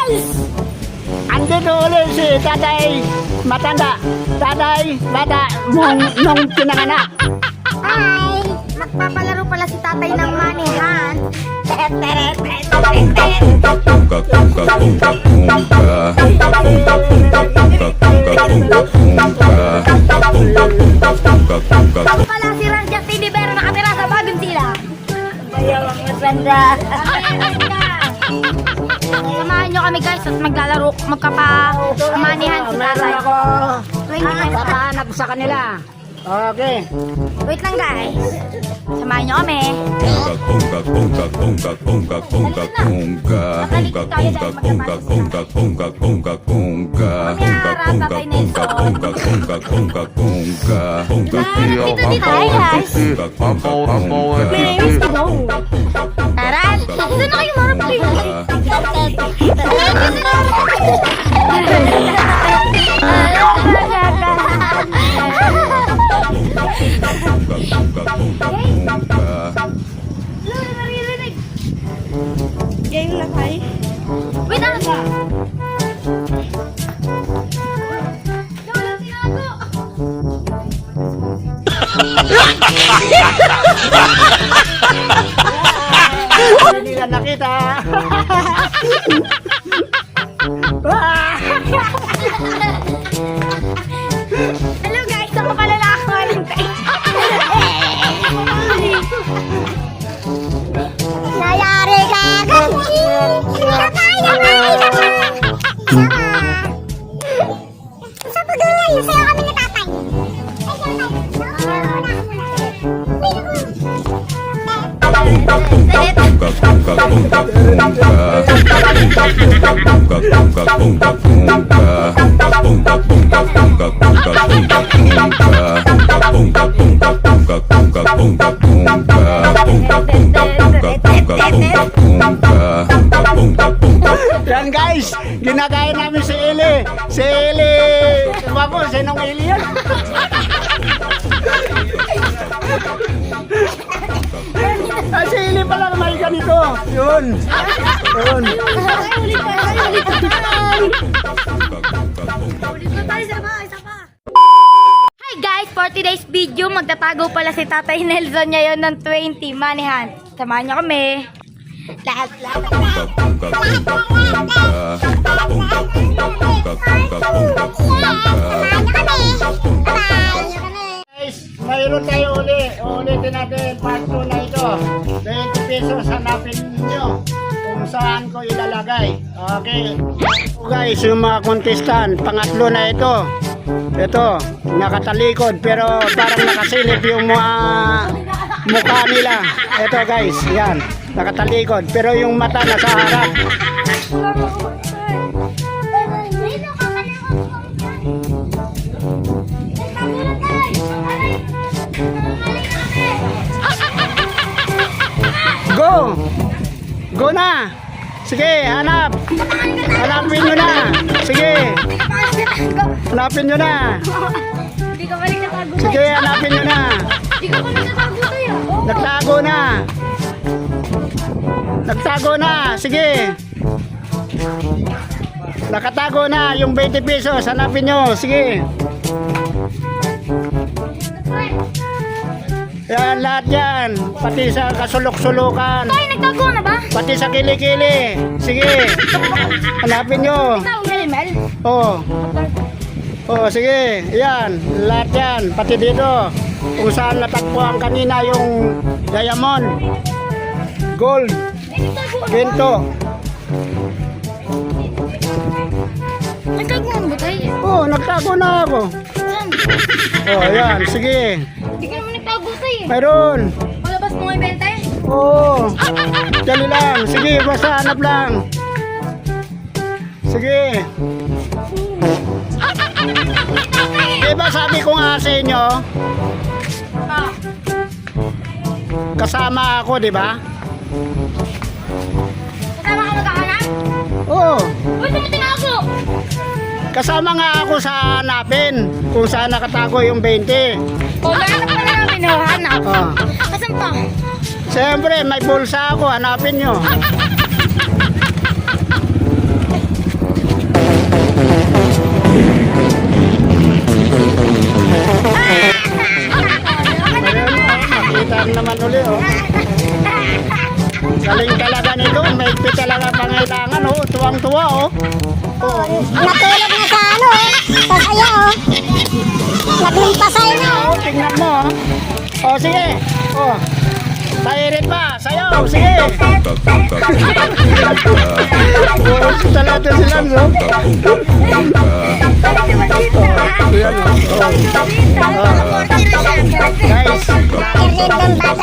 guys! Andito ulit si Tatay Matanda. Tatay Bata nung pinanganak. Hi! Magpapalaro pala si tatay ng manihan. Ako pala si Ranjat Tinibero nakatira sa Bagong Sila. Ayaw ang matanda. Samahan nyo kami guys at maglalaro, magkapamanihan si Meron tatay. ako. 25. Papahanap sa kanila. Okay. Wait lang guys. Samahan nyo kami. Tara! Doon na kayo marap Game na tayo. Wait lang! Hindi nila nakita. Hello guys! Ako pala nakakuha ng tayo. Nayari ka kasi! Isa pa! Sa pagulay, sa'yo kami na tatay. Yan guys, ginagaya namin si Eli. Si Eli. Diba po, sinong Eli yan? Si Eli pala may ganito. Yun. Yun. Hi guys! For today's video, magtatago pala si Tatay Nelson ngayon ng 20 manihan. Samahan niyo kami. Lahat. Guys, mayroon tayo ulitin natin part 2 na ito. 20 pesos hanapin nyo kung saan ko ilalagay. Okay. So guys, yung mga contestant, pangatlo na ito. Ito, nakatalikod pero parang nakasilip yung mga mukha nila. Ito guys, yan, nakatalikod pero yung mata nasa harap. Go! Go na! Sige, hanap! Hanapin nyo na! Sige! Hanapin nyo na! Hindi ka balik natago. Sige, hanapin nyo na! Hindi ka balik natago tayo. Nagtago na! Nagtago na! Sige! Nakatago na yung 20 pesos. Hanapin nyo. Sige! Yan, lahat yan. Pati sa kasulok-sulukan. Tay, nagtago na ba? Pati sa kilikili. Sige. Hanapin nyo. Tawag na email. Oh. Oh, sige. Yan. Lahat yan. Pati dito. Kung saan natagpuan kanina yung diamond. Gold. Ginto. Nagtago na ba tayo? Oh, nagtago na ako. Saan? Oh, yan. Sige. Hindi ka naman nagtago tayo. Mayroon. Malabas mo nga ibenta eh. Oh. Dali lang. Sige, basta hanap lang. Sige. Diba sabi ko nga sa inyo, kasama ako, diba? Kasama ka magkakanak? Oo. Ba't mo tinago? Kasama nga ako sa hanapin kung saan nakatago yung 20. O, gaano pa na namin hanap? Oh. Kasan pa? Siyempre, may bulsa ako. Hanapin nyo. Start naman uli, oh. Galing talaga ni Don. May talaga pangailangan, oh. Tuwang-tuwa, oh. Oh. Natulog na sa ano, sa saya, oh. Naglumpasay na, oh. Oh, tingnan mo, oh. Oh, sige. Oh. Pairit pa. Sayaw. Sige. Oh, talata sila, no? Guys. Erlin ng bata.